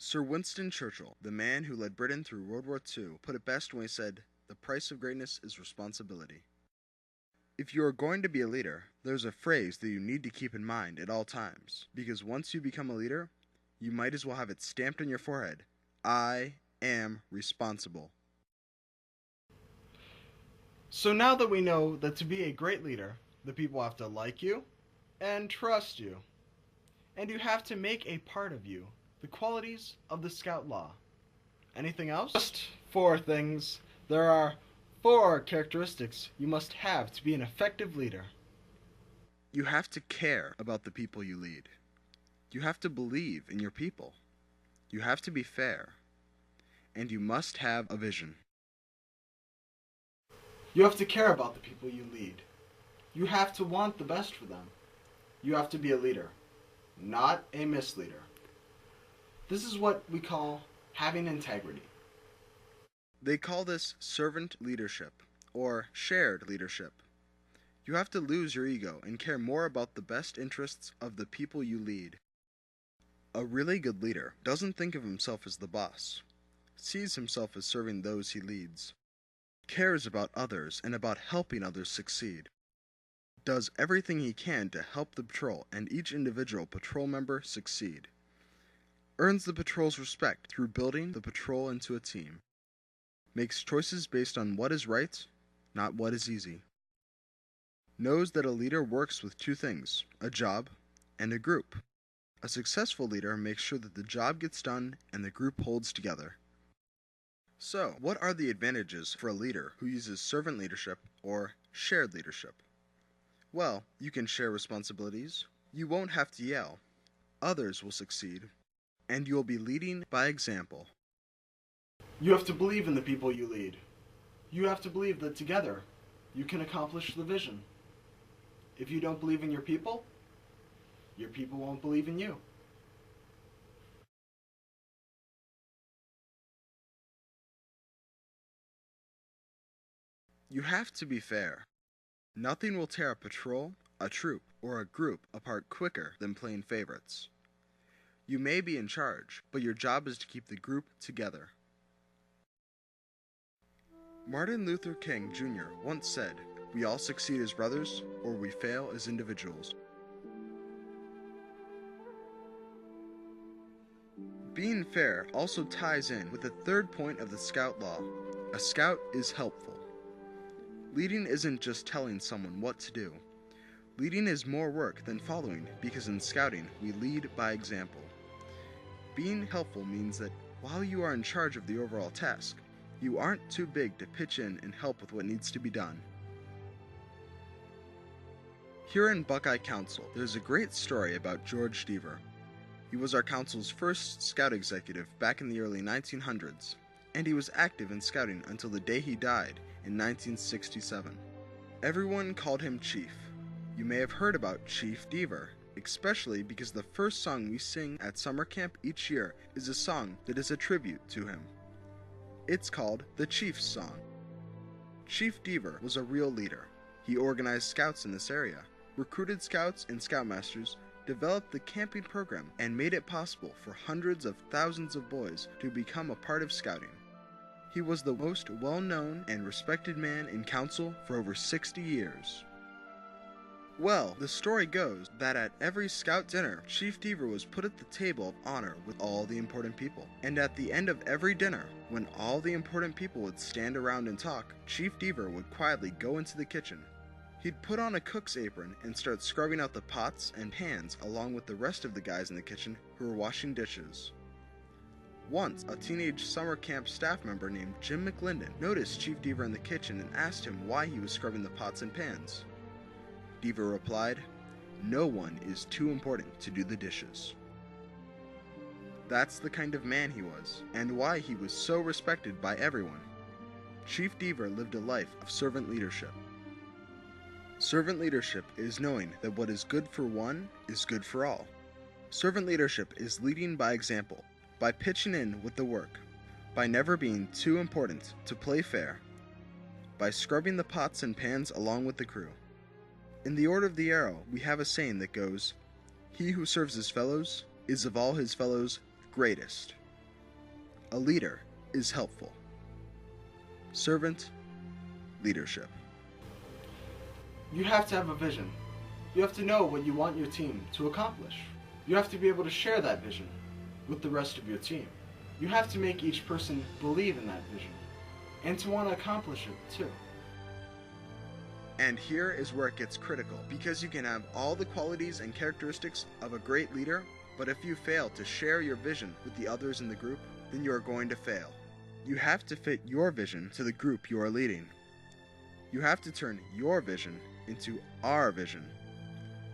Sir Winston Churchill, the man who led Britain through World War II, put it best when he said, "The price of greatness is responsibility." If you are going to be a leader, there's a phrase that you need to keep in mind at all times, because once you become a leader, you might as well have it stamped on your forehead. I am responsible. So now that we know that to be a great leader, the people have to like you and trust you, and you have to make a part of you the qualities of the Scout Law. Anything else? Just 4 things. There are 4 characteristics you must have to be an effective leader. You have to care about the people you lead. You have to believe in your people. You have to be fair. And you must have a vision. You have to care about the people you lead. You have to want the best for them. You have to be a leader, not a misleader. This is what we call having integrity. They call this servant leadership, or shared leadership. You have to lose your ego and care more about the best interests of the people you lead. A really good leader doesn't think of himself as the boss, sees himself as serving those he leads, cares about others and about helping others succeed, does everything he can to help the patrol and each individual patrol member succeed, earns the patrol's respect through building the patrol into a team, makes choices based on what is right, not what is easy, knows that a leader works with 2 things, a job and a group. A successful leader makes sure that the job gets done and the group holds together. So, what are the advantages for a leader who uses servant leadership or shared leadership? Well, you can share responsibilities, you won't have to yell, others will succeed, and you will be leading by example. You have to believe in the people you lead. You have to believe that together you can accomplish the vision. If you don't believe in your people won't believe in you. You have to be fair. Nothing will tear a patrol, a troop, or a group apart quicker than playing favorites. You may be in charge, but your job is to keep the group together. Martin Luther King Jr. once said, "We all succeed as brothers, or we fail as individuals." Being fair also ties in with the 3rd point of the Scout Law. A scout is helpful. Leading isn't just telling someone what to do. Leading is more work than following, because in scouting, we lead by example. Being helpful means that while you are in charge of the overall task, you aren't too big to pitch in and help with what needs to be done. Here in Buckeye Council, there's a great story about George Deaver. He was our council's first scout executive back in the early 1900s, and he was active in scouting until the day he died in 1967. Everyone called him Chief. You may have heard about Chief Deaver, especially because the first song we sing at summer camp each year is a song that is a tribute to him. It's called the Chief's Song. Chief Deaver was a real leader. He organized scouts in this area, recruited scouts and scoutmasters, developed the camping program, and made it possible for hundreds of thousands of boys to become a part of scouting. He was the most well-known and respected man in council for over 60 years. Well, the story goes that at every scout dinner, Chief Deaver was put at the table of honor with all the important people. And at the end of every dinner, when all the important people would stand around and talk, Chief Deaver would quietly go into the kitchen. He'd put on a cook's apron and start scrubbing out the pots and pans along with the rest of the guys in the kitchen who were washing dishes. Once, a teenage summer camp staff member named Jim McLinden noticed Chief Deaver in the kitchen and asked him why he was scrubbing the pots and pans. Deaver replied, "No one is too important to do the dishes." That's the kind of man he was, and why he was so respected by everyone. Chief Deaver lived a life of servant leadership. Servant leadership is knowing that what is good for one is good for all. Servant leadership is leading by example, by pitching in with the work, by never being too important to play fair, by scrubbing the pots and pans along with the crew. In the Order of the Arrow, we have a saying that goes, "He who serves his fellows is of all his fellows greatest." A leader is helpful. Servant leadership. You have to have a vision. You have to know what you want your team to accomplish. You have to be able to share that vision with the rest of your team. You have to make each person believe in that vision and to want to accomplish it too. And here is where it gets critical, because you can have all the qualities and characteristics of a great leader, but if you fail to share your vision with the others in the group, then you are going to fail. You have to fit your vision to the group you are leading. You have to turn your vision into our vision.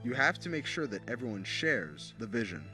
You have to make sure that everyone shares the vision.